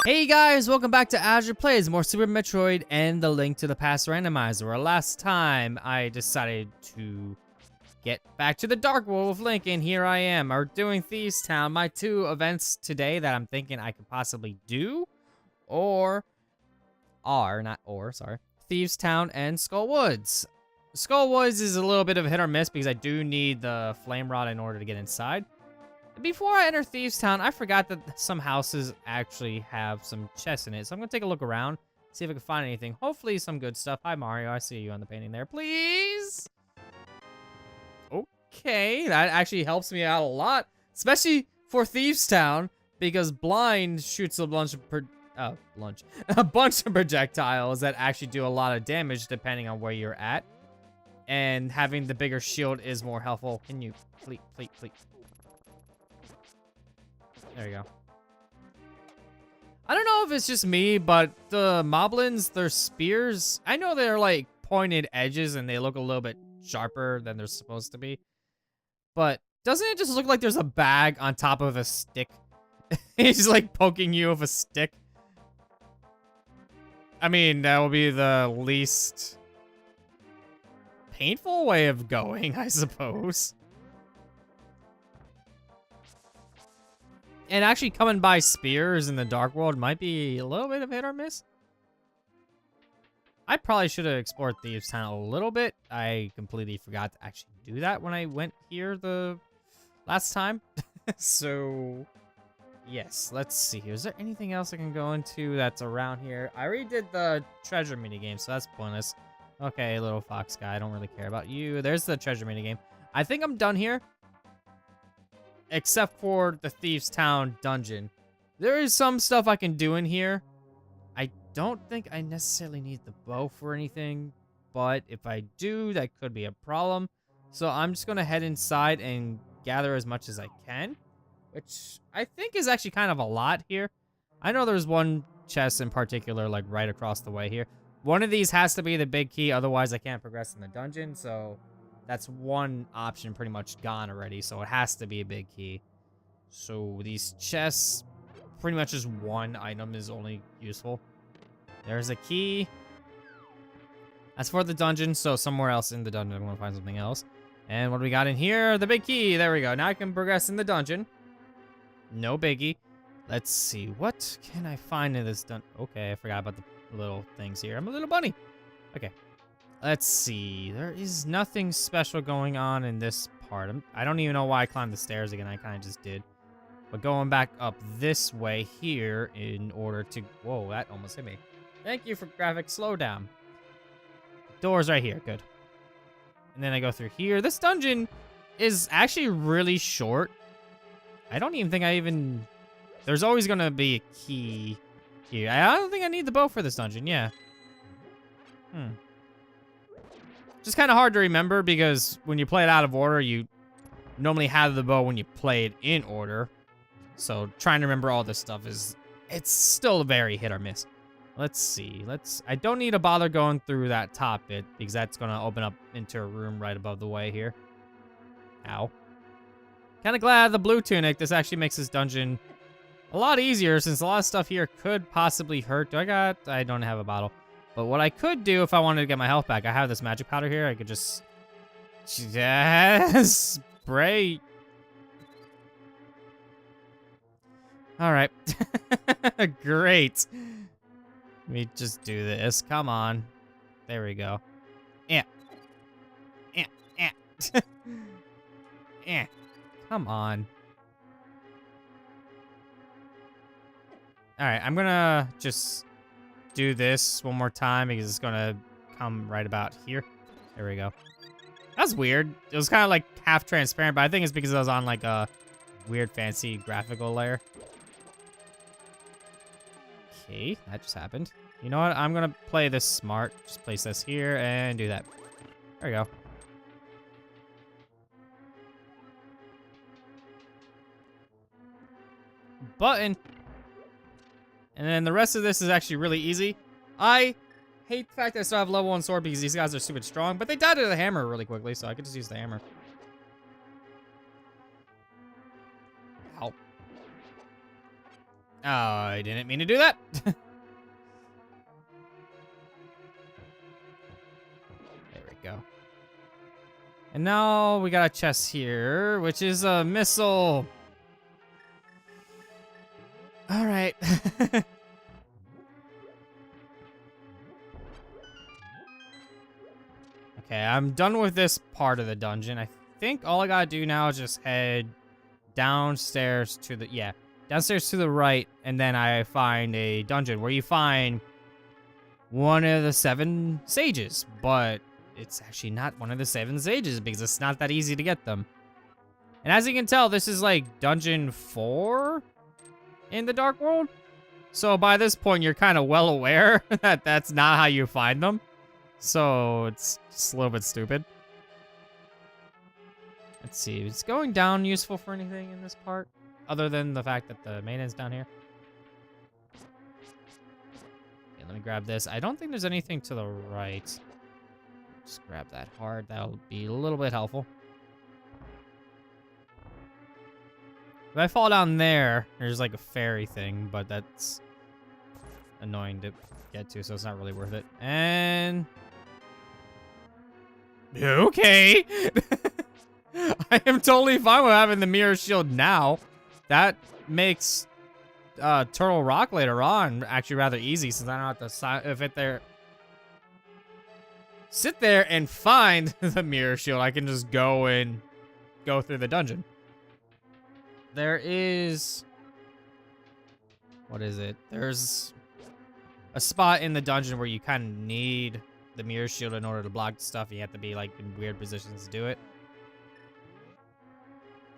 Hey guys, welcome back to Azure Plays more Super Metroid and the Link to the Past Randomizer. Where last time I decided to get back to the Dark World with Link, and here I am. We're doing Thieves Town, my two events today that I'm thinking I could possibly do, sorry, Thieves Town and Skull Woods. Skull Woods is a little bit of a hit or miss because I do need the flame rod in order to get inside. Before I enter Thieves Town, I forgot that some houses actually have some chests in it. So I'm going to take a look around, see if I can find anything. Hopefully some good stuff. Hi, Mario. I see you on the painting there. Please? Okay. That actually helps me out a lot, especially for Thieves Town, because blind shoots a bunch of a bunch of projectiles that actually do a lot of damage depending on where you're at. And having the bigger shield is more helpful. Can you please? There you go. I don't know if it's just me, but the moblins, their spears, I know they're like pointed edges and they look a little bit sharper than they're supposed to be. But doesn't it just look like there's a bag on top of a stick? He's just like poking you with a stick. I mean, that will be the least painful way of going, I suppose. And actually coming by spears in the Dark World might be a little bit of hit or miss. I probably should have explored Thieves Town a little bit. I completely forgot to actually do that when I went here the last time. So, yes, let's see. Is there anything else I can go into that's around here? I already did the treasure minigame, so that's pointless. Okay, little fox guy, I don't really care about you. There's the treasure minigame. I think I'm done here. Except for the Thieves Town dungeon. There is some stuff I can do in here. I don't think I necessarily need the bow for anything, but if I do, that could be a problem. So I'm just going to head inside and gather as much as I can, which I think is actually kind of a lot here. I know there's one chest in particular, like right across the way here. One of these has to be the big key, otherwise I can't progress in the dungeon, so that's one option pretty much gone already, so it has to be a big key. So these chests, pretty much just one item is only useful. There's a key. That's for the dungeon, so somewhere else in the dungeon I'm going to find something else. And what do we got in here? The big key. There we go. Now I can progress in the dungeon. No biggie. Let's see. What can I find in this dungeon? Okay, I forgot about the little things here. I'm a little bunny. Okay. Let's see. There is nothing special going on in this part. I don't even know why I climbed the stairs again. I kind of just did. But going back up this way here in order to... Whoa, that almost hit me. Thank you for graphic slowdown. Door's right here. Good. And then I go through here. This dungeon is actually really short. I don't even think I even... There's always going to be a key here. I don't think I need the bow for this dungeon. Yeah. Just kind of hard to remember because when you play it out of order, you normally have the bow when you play it in order. So trying to remember all this stuff it's still very hit or miss. Let's see. I don't need to bother going through that top bit because that's going to open up into a room right above the way here. Ow. Kind of glad the blue tunic. This actually makes this dungeon a lot easier since a lot of stuff here could possibly hurt. I don't have a bottle. But what I could do if I wanted to get my health back, I have this magic powder here. I could just spray. All right. Great. Let me just do this. Come on. There we go. Yeah. Yeah. Come on. All right. I'm going to just do this one more time because it's gonna come right about here. There we go. That's weird. It was kind of like half transparent, but I think it's because I was on like a weird fancy graphical layer. Okay, that just happened. You know what? I'm gonna play this smart. Just place this here and do that. There we go. Button. And then the rest of this is actually really easy. I hate the fact that I still have level 1 sword because these guys are stupid strong, but they died to the hammer really quickly, so I could just use the hammer. Ow. Oh, I didn't mean to do that. There we go. And now we got a chest here, which is a missile. All right. Okay, I'm done with this part of the dungeon. I think all I gotta do now is just head downstairs to the, downstairs to the right, and then I find a dungeon where you find one of the 7 sages, but it's actually not one of the 7 sages because it's not that easy to get them. And as you can tell, this is like dungeon 4 in the Dark World. So by this point, you're kind of well aware that that's not how you find them. So it's just a little bit stupid. Let's see, is going down useful for anything in this part? Other than the fact that the main end's down here? Okay, let me grab this. I don't think there's anything to the right. Just grab that heart. That'll be a little bit helpful. If I fall down there, there's like a fairy thing, but that's annoying to get to, so it's not really worth it. And... okay! I am totally fine with having the mirror shield now. That makes Turtle Rock later on actually rather easy, since I don't have to sit there and find the mirror shield. I can just go through the dungeon. There is... what is it? There's a spot in the dungeon where you kind of need the mirror shield in order to block stuff. You have to be like in weird positions to do it.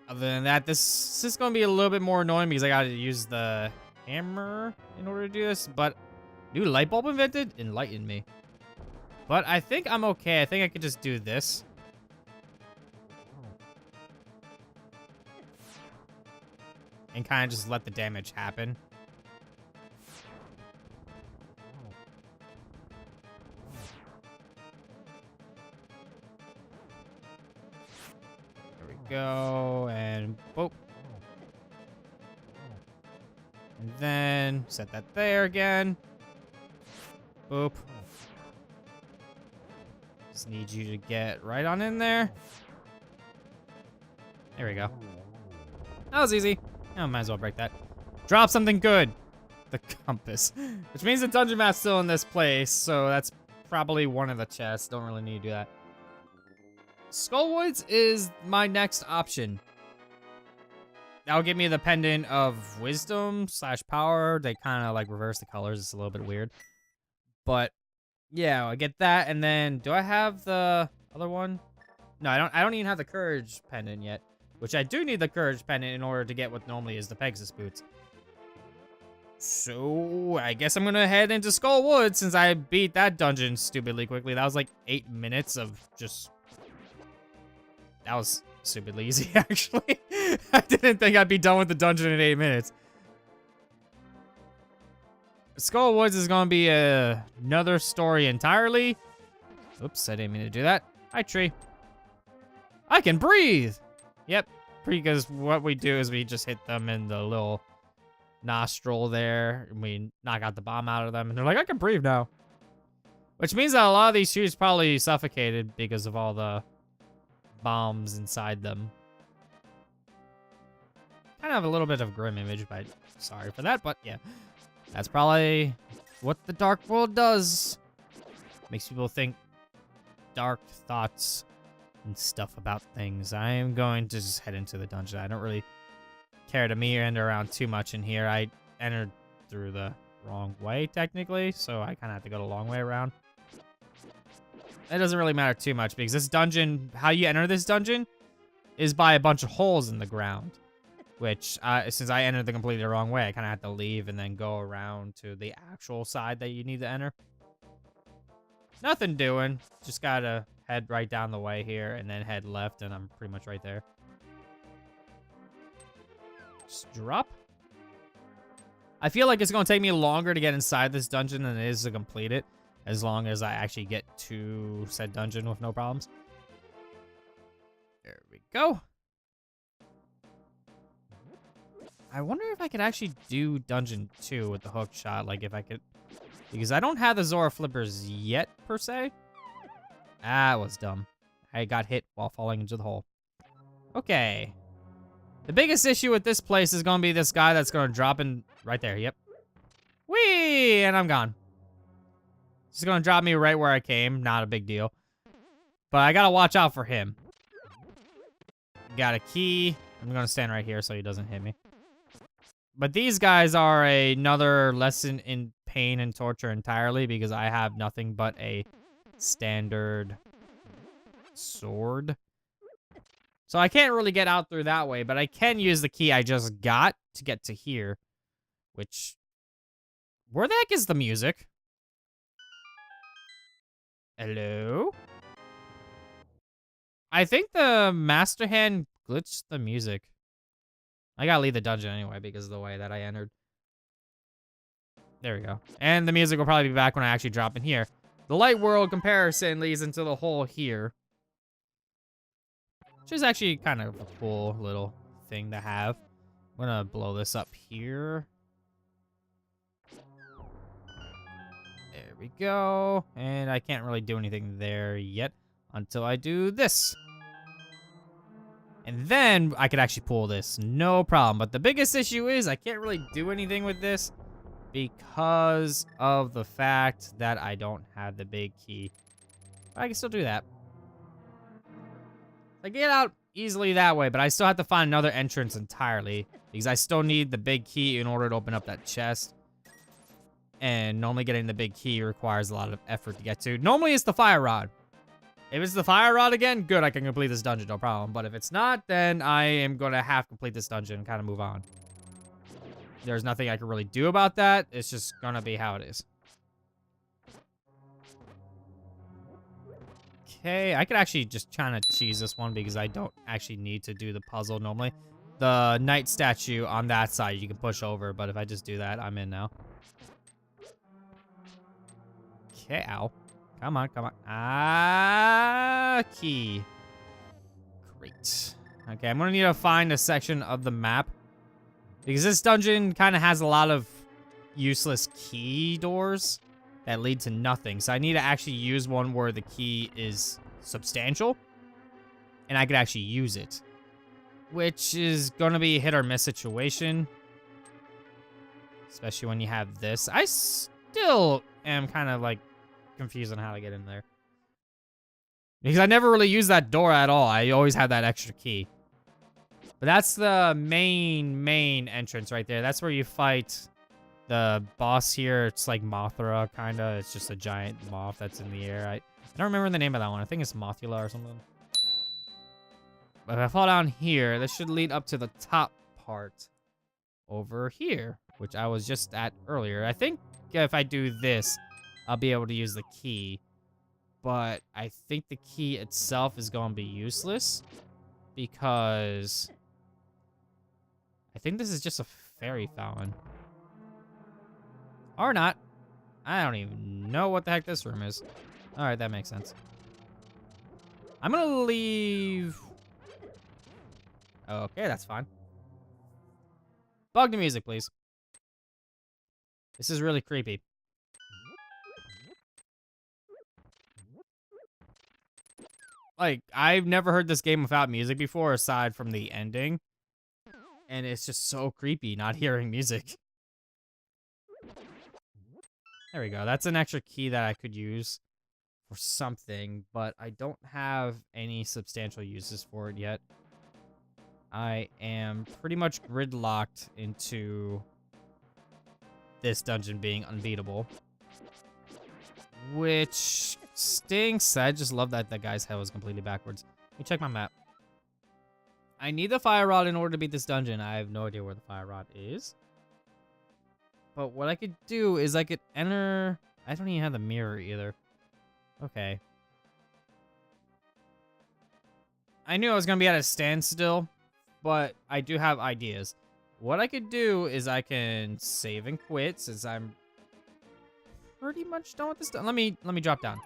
Other than that, this is going to be a little bit more annoying because I got to use the hammer in order to do this. But new light bulb invented? Enlighten me. But I think I'm okay. I think I could just do this. And kind of just let the damage happen. There we go, and boop. And then set that there again. Boop. Just need you to get right on in there. There we go. That was easy. Oh, might as well break that. Drop something good. The compass. Which means the dungeon map's still in this place, so that's probably one of the chests. Don't really need to do that. Skullwoods is my next option. That'll give me the pendant of wisdom / power. They kind of like reverse the colors. It's a little bit weird. But yeah, I get that. And then do I have the other one? No, I don't even have the courage pendant yet. Which I do need the courage pendant in order to get what normally is the Pegasus boots. So I guess I'm gonna head into Skullwood since I beat that dungeon stupidly quickly. That was like 8 minutes of just... that was stupidly easy, actually. I didn't think I'd be done with the dungeon in 8 minutes. Skullwoods is gonna be another story entirely. Oops, I didn't mean to do that. Hi, tree. I can breathe! Yep, because what we do is we just hit them in the little nostril there, and we knock out the bomb out of them, and they're like, I can breathe now. Which means that a lot of these trees probably suffocated because of all the bombs inside them. Kind of a little bit of a grim image, but sorry for that, but yeah. That's probably what the Dark World does. Makes people think dark thoughts and stuff about things. I am going to just head into the dungeon. I don't really care to meander around too much in here. I entered through the wrong way, technically, so I kind of have to go the long way around. It doesn't really matter too much because this dungeon, how you enter this dungeon is by a bunch of holes in the ground, which since I entered the completely wrong way, I kind of have to leave and then go around to the actual side that you need to enter. Nothing doing. Just gotta head right down the way here and then head left, and I'm pretty much right there. Just drop. I feel like it's going to take me longer to get inside this dungeon than it is to complete it, as long as I actually get to said dungeon with no problems. There we go. I wonder if I could actually do Dungeon 2 with the hook shot, like if I could... Because I don't have the Zora flippers yet, per se. That was dumb. I got hit while falling into the hole. Okay. The biggest issue with this place is going to be this guy that's going to drop in right there. Yep. Whee! And I'm gone. He's going to drop me right where I came. Not a big deal. But I got to watch out for him. Got a key. I'm going to stand right here so he doesn't hit me. But these guys are another lesson in pain and torture entirely because I have nothing but a standard sword. So I can't really get out through that way, but I can use the key I just got to get to here. Which... Where the heck is the music? Hello? I think the Master Hand glitched the music. I gotta leave the dungeon anyway because of the way that I entered. There we go. And the music will probably be back when I actually drop in here. The light world comparison leads into the hole here. Which is actually kind of a cool little thing to have. I'm gonna blow this up here. There we go. And I can't really do anything there yet until I do this. And then I could actually pull this, no problem. But the biggest issue is I can't really do anything with this because of the fact that I don't have the big key. But I can still do that. I get out easily that way, but I still have to find another entrance entirely because I still need the big key in order to open up that chest. And normally getting the big key requires a lot of effort to get to. Normally it's the fire rod. If it's the fire rod again, good, I can complete this dungeon, no problem. But if it's not, then I am going to have to complete this dungeon and kind of move on. There's nothing I can really do about that. It's just going to be how it is. Okay, I could actually just kind of cheese this one because I don't actually need to do the puzzle normally. The knight statue on that side you can push over, but if I just do that, I'm in now. Okay, ow. Come on, come on. Ah, key. Great. Okay, I'm gonna need to find a section of the map. Because this dungeon kind of has a lot of useless key doors that lead to nothing. So I need to actually use one where the key is substantial. And I could actually use it. Which is gonna be a hit or miss situation. Especially when you have this. I still am kind of like confused on how to get in there. Because I never really used that door at all. I always had that extra key. But that's the main entrance right there. That's where you fight the boss here. It's like Mothra, kind of. It's just a giant moth that's in the air. I don't remember the name of that one. I think it's Mothula or something. But if I fall down here, this should lead up to the top part over here, which I was just at earlier. I think if I do this, I'll be able to use the key. But I think the key itself is going to be useless because I think this is just a fairy fountain. Or not. I don't even know what the heck this room is. All right, that makes sense. I'm going to leave. Okay, that's fine. Bug the music, please. This is really creepy. Like, I've never heard this game without music before, aside from the ending. And it's just so creepy not hearing music. There we go. That's an extra key that I could use for something, but I don't have any substantial uses for it yet. I am pretty much gridlocked into this dungeon being unbeatable. Which stinks. I just love that that guy's head was completely backwards. Let me check my map. I need the fire rod in order to beat this dungeon. I have no idea where the fire rod is. But what I could do is I could enter... I don't even have the mirror either. Okay. I knew I was going to be at a standstill, but I do have ideas. What I could do is I can save and quit since I'm pretty much done with this. Let me drop down.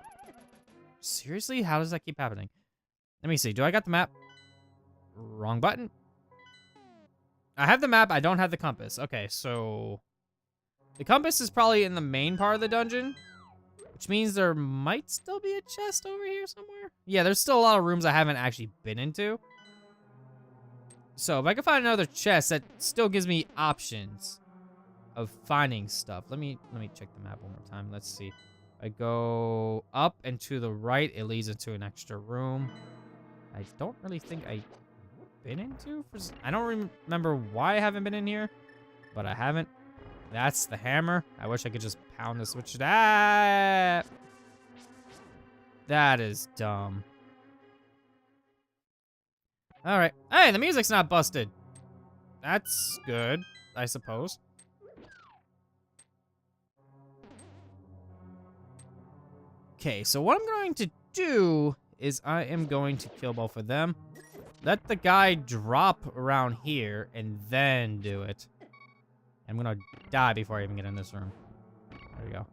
Seriously? How does that keep happening? Let me see. Do I got the map? Wrong button. I have the map. I don't have the compass. Okay, so the compass is probably in the main part of the dungeon, which means there might still be a chest over here somewhere. Yeah, there's still a lot of rooms I haven't actually been into. So if I can find another chest, that still gives me options of finding stuff. Let me check the map one more time. Let's see. I go up and to the right, it leads into an extra room. I don't really think I've been into. I don't remember why I haven't been in here, but I haven't. That's the hammer. I wish I could just pound the switch. That is dumb. All right. Hey, the music's not busted. That's good, I suppose. Okay, so what I'm going to do is I am going to kill both of them. Let the guy drop around here and then do it. I'm gonna die before I even get in this room. There we go.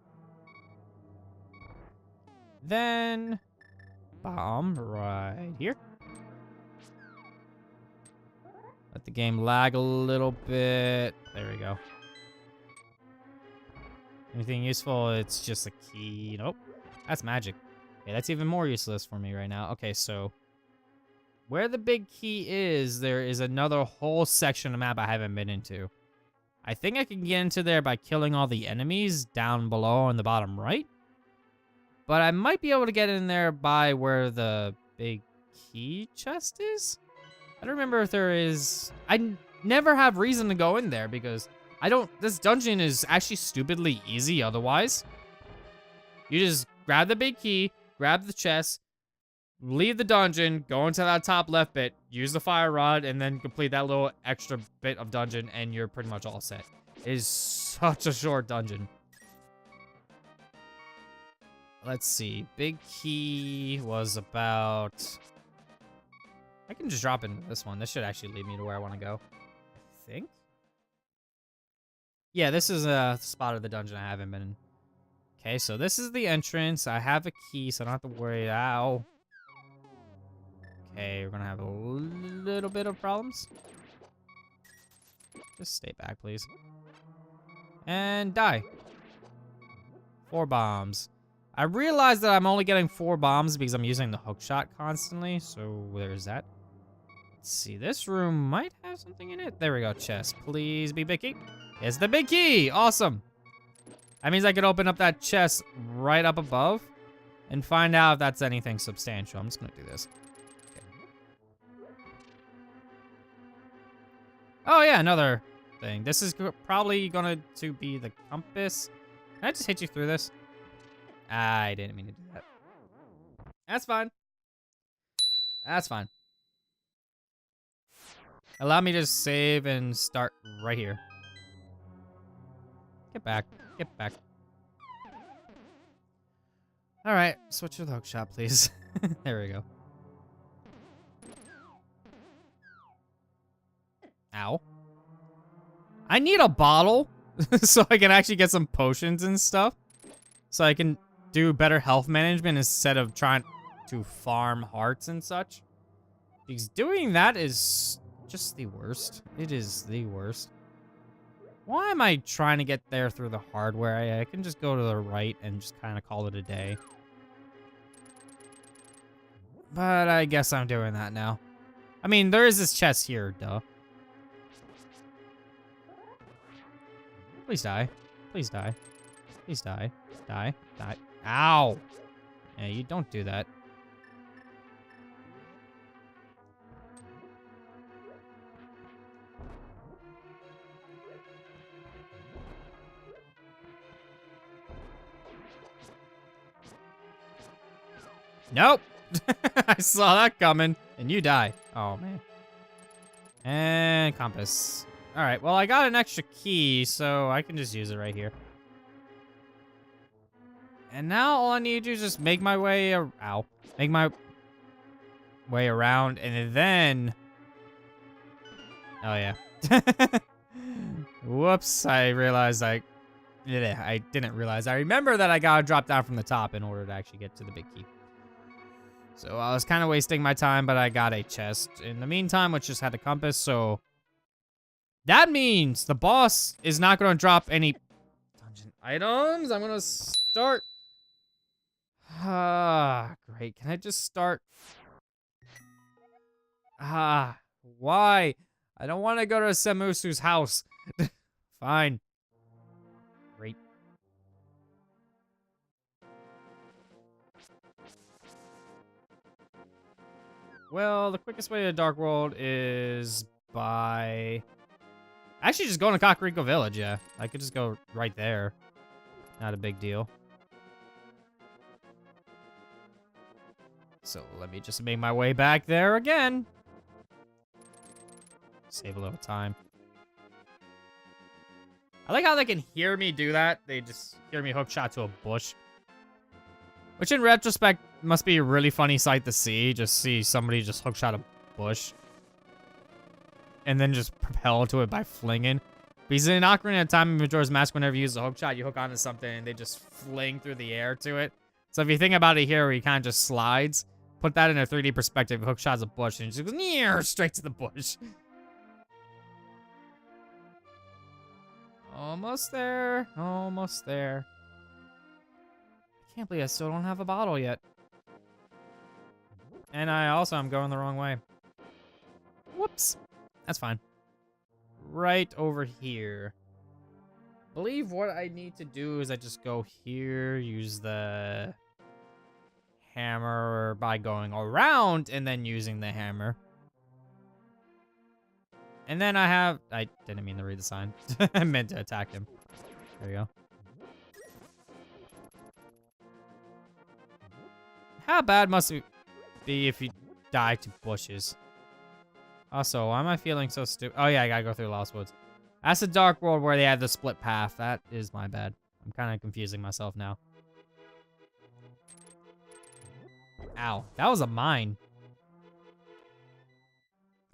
Then bomb right here. Let the game lag a little bit. There we go. Anything useful? It's just a key. Nope. That's magic. Okay, that's even more useless for me right now. Okay, so where the big key is, there is another whole section of map I haven't been into. I think I can get into there by killing all the enemies down below in the bottom right. But I might be able to get in there by where the big key chest is. I don't remember if there is. I never have reason to go in there because this dungeon is actually stupidly easy otherwise. You just grab the big key, grab the chest, leave the dungeon, go into that top left bit, use the fire rod, and then complete that little extra bit of dungeon, and you're pretty much all set. It is such a short dungeon. Let's see. Big key was about... I can just drop into this one. This should actually lead me to where I want to go. I think? Yeah, this is a spot of the dungeon I haven't been in. Okay, so this is the entrance. I have a key, so I don't have to worry. Ow. Okay, we're gonna have a little bit of problems. Just stay back, please. And die. 4 bombs. I realize that I'm only getting 4 bombs because I'm using the hook shot constantly, so there's that. Let's see, this room might have something in it. There we go, chest. Please be big key. It's the big key! Awesome! That means I could open up that chest right up above and find out if that's anything substantial. I'm just gonna do this. Oh yeah, another thing. This is probably going to be the compass. Can I just hit you through this? I didn't mean to do that. That's fine. That's fine. Allow me to save and start right here. Get back. Get back. All right, switch to the hook shot, please. There we go. Ow. I need a bottle so I can actually get some potions and stuff. So I can do better health management instead of trying to farm hearts and such. Because doing that is just the worst. It is the worst. Why am I trying to get there through the hardware? I can just go to the right and just kind of call it a day. But I guess I'm doing that now. I mean, there is this chest here, duh. Please die. Please die. Please die. Die. Die. Ow! Yeah, you don't do that. Nope! I saw that coming, and you die. Oh, man. And compass. Alright, well, I got an extra key, so I can just use it right here. And now all I need to do is just make my way... Ow. Make my way around, and then... Oh, yeah. Whoops, I realized I didn't realize. I remember that I gotta drop down from the top in order to actually get to the big key. So I was kind of wasting my time, but I got a chest in the meantime, which just had a compass, so... That means the boss is not going to drop any dungeon items. I'm going to start. Ah, great. Can I just start? Ah, why? I don't want to go to Semusu's house. Fine. Great. Well, the quickest way to Dark World is by... Actually, just going to Kakariko Village, yeah. I could just go right there. Not a big deal. So let me just make my way back there again. Save a little time. I like how they can hear me do that. They just hear me hook shot to a bush. Which in retrospect must be a really funny sight to see. Just see somebody just hook shot a bush. And then just propel to it by flinging. Because in Ocarina of Time and Majora's Mask, whenever you use a hook shot, you hook onto something and they just fling through the air to it. So if you think about it here, where he kind of just slides, put that in a 3D perspective, hook shots a bush, and it just goes near straight to the bush. Almost there. Almost there. I can't believe I still don't have a bottle yet. And I'm going the wrong way. Whoops. That's fine. Right over here. I believe what I need to do is I just go here, use the hammer by going around and then using the hammer. And then I didn't mean to read the sign. I meant to attack him. There you go. How bad must it be if you die to bushes? Also, why am I feeling so stupid? Oh yeah, I gotta go through Lost Woods. That's the Dark World where they have the split path. That is my bad. I'm kind of confusing myself now. Ow, that was a mine.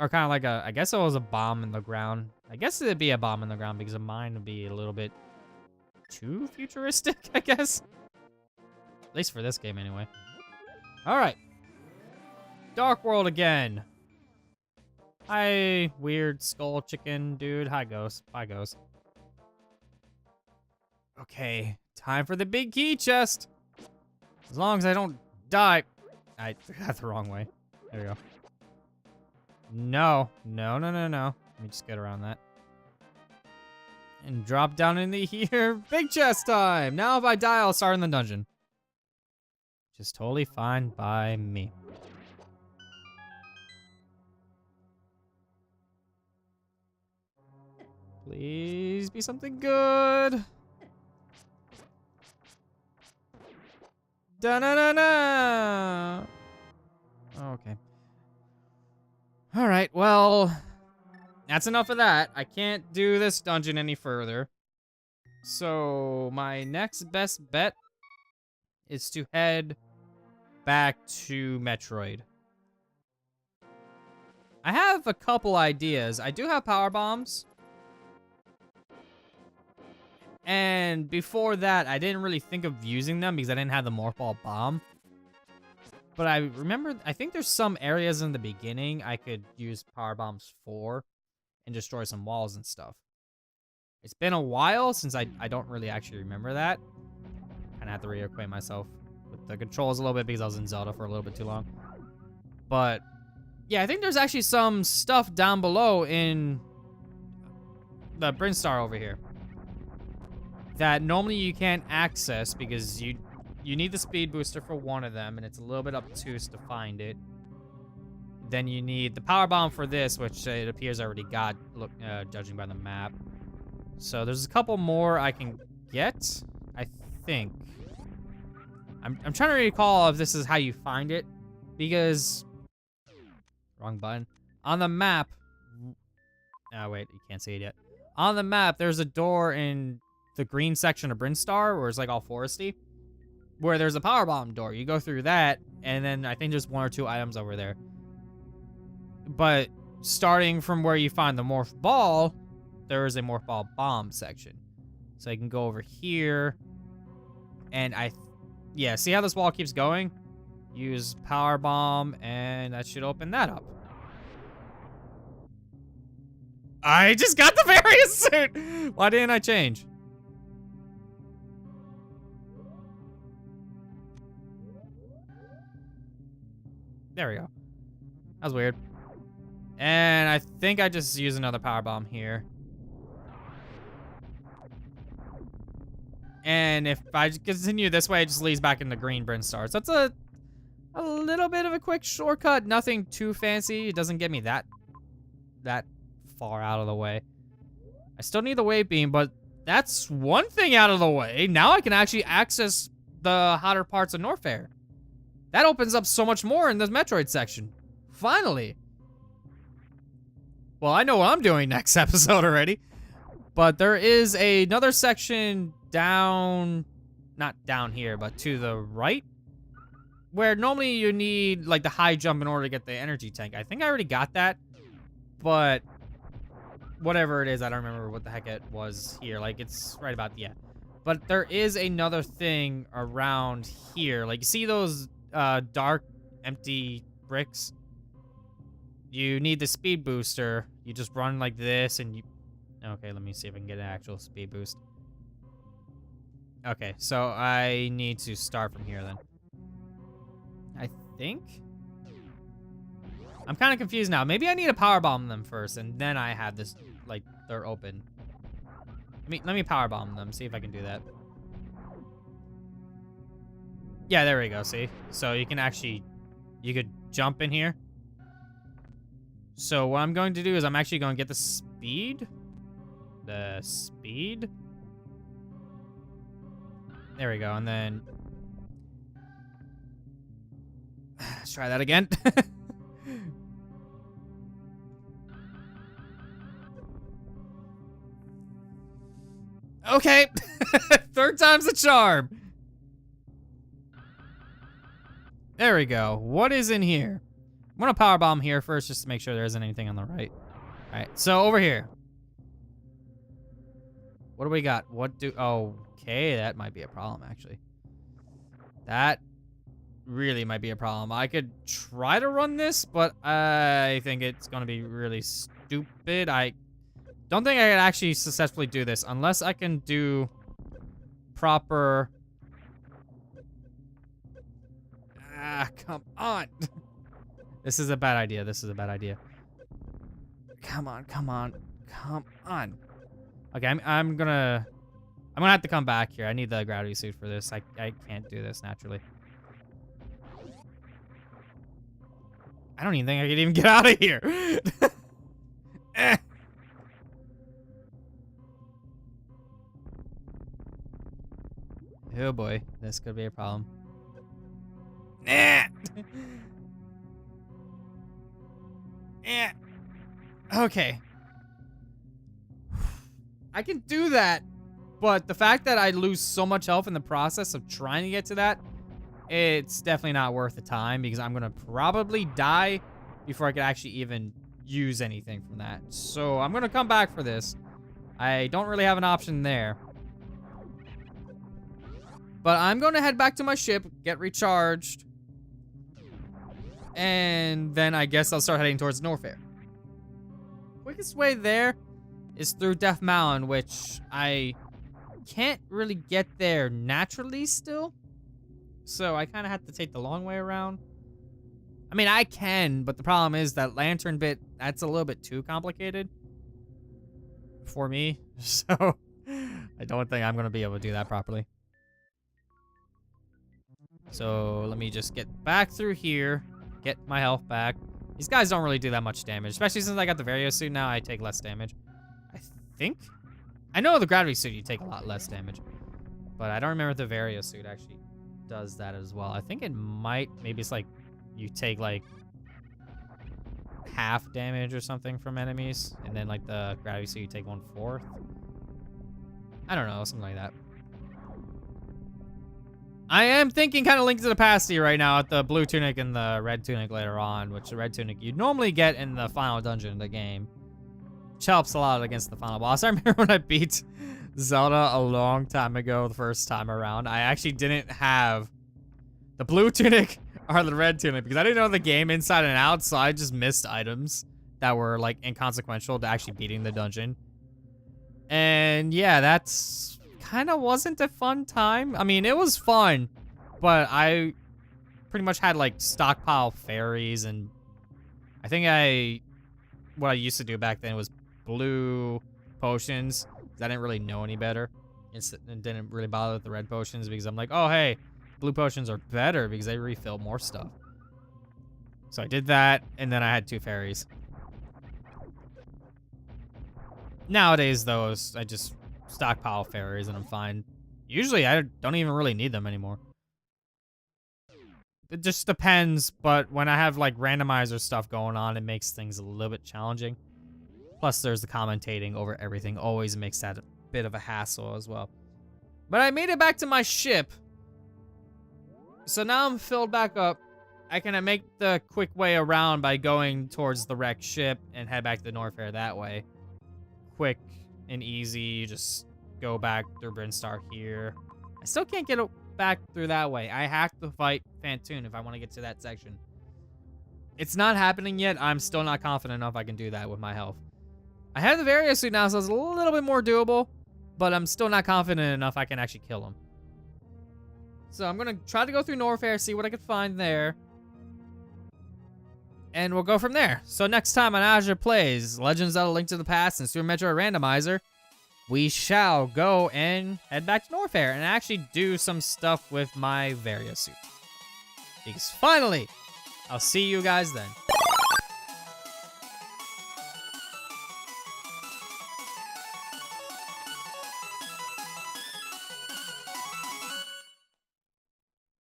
Or kind of like I guess it was a bomb in the ground. I guess it'd be a bomb in the ground because a mine would be a little bit too futuristic, I guess. At least for this game anyway. All right. Dark World again. Hi, weird skull chicken dude. Hi, Ghost. Bye, Ghost. Okay, time for the big key chest. As long as I don't die. I got the wrong way. There we go. No. No, no, no, no. Let me just get around that. And drop down into here. Big chest time. Now if I die, I'll start in the dungeon. Just totally fine by me. Please be something good. Da-na-na-na. Okay. All right, well, that's enough of that. I can't do this dungeon any further. So my next best bet is to head back to Metroid. I have a couple ideas. I do have power bombs. And before that, I didn't really think of using them because I didn't have the Morph Ball Bomb. But I remember, I think there's some areas in the beginning I could use power bombs for and destroy some walls and stuff. It's been a while since I don't really actually remember that. Kind of have to reacquaint myself with the controls a little bit because I was in Zelda for a little bit too long. But yeah, I think there's actually some stuff down below in the Brinstar over here that normally you can't access because you need the speed booster for one of them, and it's a little bit obtuse to find it. Then you need the power bomb for this, which it appears I already got, judging by the map. So there's a couple more I can get, I think. I'm trying to recall if this is how you find it, because wrong button. On the map. Oh wait, you can't see it yet. On the map, there's a door in the green section of Brinstar, where it's like all foresty, where there's a power bomb door. You go through that, and then I think there's one or two items over there. But starting from where you find the Morph Ball, there is a Morph Ball Bomb section. So I can go over here, and yeah, see how this wall keeps going? Use Power Bomb, and that should open that up. I just got the various suit. Why didn't I change? There we go. That was weird. And I think I just use another power bomb here. And if I continue this way, it just leads back into green Brinstar. So that's a little bit of a quick shortcut. Nothing too fancy. It doesn't get me that far out of the way. I still need the wave beam, but that's one thing out of the way. Now I can actually access the hotter parts of Norfair. That opens up so much more in this Metroid section. Finally. Well, I know what I'm doing next episode already. But there is another section down, not down here, but to the right, where normally you need like the high jump in order to get the energy tank. I think I already got that, but whatever it is, I don't remember what the heck it was here. Like, it's right about, yeah. But there is another thing around here. Like, you see those dark, empty bricks? You need the speed booster. You just run like this and you... Okay, let me see if I can get an actual speed boost. Okay, so I need to start from here then. I think? I'm kind of confused now. Maybe I need to power bomb them first, and then I have this, like, they're open. Let me power bomb them, see if I can do that. Yeah, there we go, see? So you can actually, you could jump in here. So what I'm going to do is I'm actually going to get the speed. The speed. There we go, and then... Let's try that again. Okay. Third time's the charm. There we go. What is in here? I'm gonna power bomb here first just to make sure there isn't anything on the right. All right, so over here. What do we got? What do... Okay, that might be a problem, actually. That really might be a problem. I could try to run this, but I think it's gonna be really stupid. I don't think I can actually successfully do this unless I can do proper... Ah, come on. This is a bad idea. This is a bad idea. Come on, come on, come on. Okay, I'm gonna have to come back here. I need the gravity suit for this. I can't do this naturally. I don't even think I can even get out of here. Eh. Oh boy, this could be a problem. Nah. Eh. Okay. I can do that, but the fact that I lose so much health in the process of trying to get to that, it's definitely not worth the time because I'm gonna probably die before I could actually even use anything from that. So I'm gonna come back for this. I don't really have an option there. But I'm gonna head back to my ship, get recharged, and then I guess I'll start heading towards Norfair. Quickest way there is through Death Mountain, which I can't really get there naturally still. So I kind of have to take the long way around. I mean, I can, but the problem is that lantern bit, that's a little bit too complicated for me. So I don't think I'm going to be able to do that properly. So let me just get back through here, get my health back. These guys don't really do that much damage, especially since I got the Vario suit now, I take less damage. I think? I know the gravity suit, you take a lot less damage. But I don't remember if the Vario suit actually does that as well. I think it might, maybe it's like, you take like half damage or something from enemies. And then like the gravity suit, you take 1/4. I don't know, something like that. I am thinking kind of Link to the Past here right now at the blue tunic and the red tunic later on, which the red tunic you normally get in the final dungeon of the game. Which helps a lot against the final boss. I remember when I beat Zelda a long time ago, the first time around, I actually didn't have the blue tunic or the red tunic because I didn't know the game inside and out, so I just missed items that were like inconsequential to actually beating the dungeon. And yeah, that's kind of wasn't a fun time. I mean, it was fun, but I pretty much had like stockpile fairies, and I think what I used to do back then was blue potions, 'cause I didn't really know any better. And didn't really bother with the red potions because I'm like, oh hey, blue potions are better because they refill more stuff. So I did that, and then I had 2 fairies. Nowadays, though, I just stockpile fairies and I'm fine. Usually, I don't even really need them anymore. It just depends, but when I have, like, randomizer stuff going on, it makes things a little bit challenging. Plus, there's the commentating over everything. Always makes that a bit of a hassle as well. But I made it back to my ship. So now I'm filled back up. I can make the quick way around by going towards the wrecked ship and head back to the Norfair that way. Quick and easy. You just go back through Brinstar here. I still can't get back through that way. I have to fight Fantoon if I want to get to that section. It's not happening yet. I'm still not confident enough I can do that with my health. I have the Varia suit now, so it's a little bit more doable, but I'm still not confident enough I can actually kill him. So I'm going to try to go through Norfair, see what I can find there. And we'll go from there. So next time on Azure Plays Legend of Zelda: Link to the Past and Super Metroid Randomizer, we shall go and head back to Norfair and actually do some stuff with my Varia suit. Because finally, I'll see you guys then.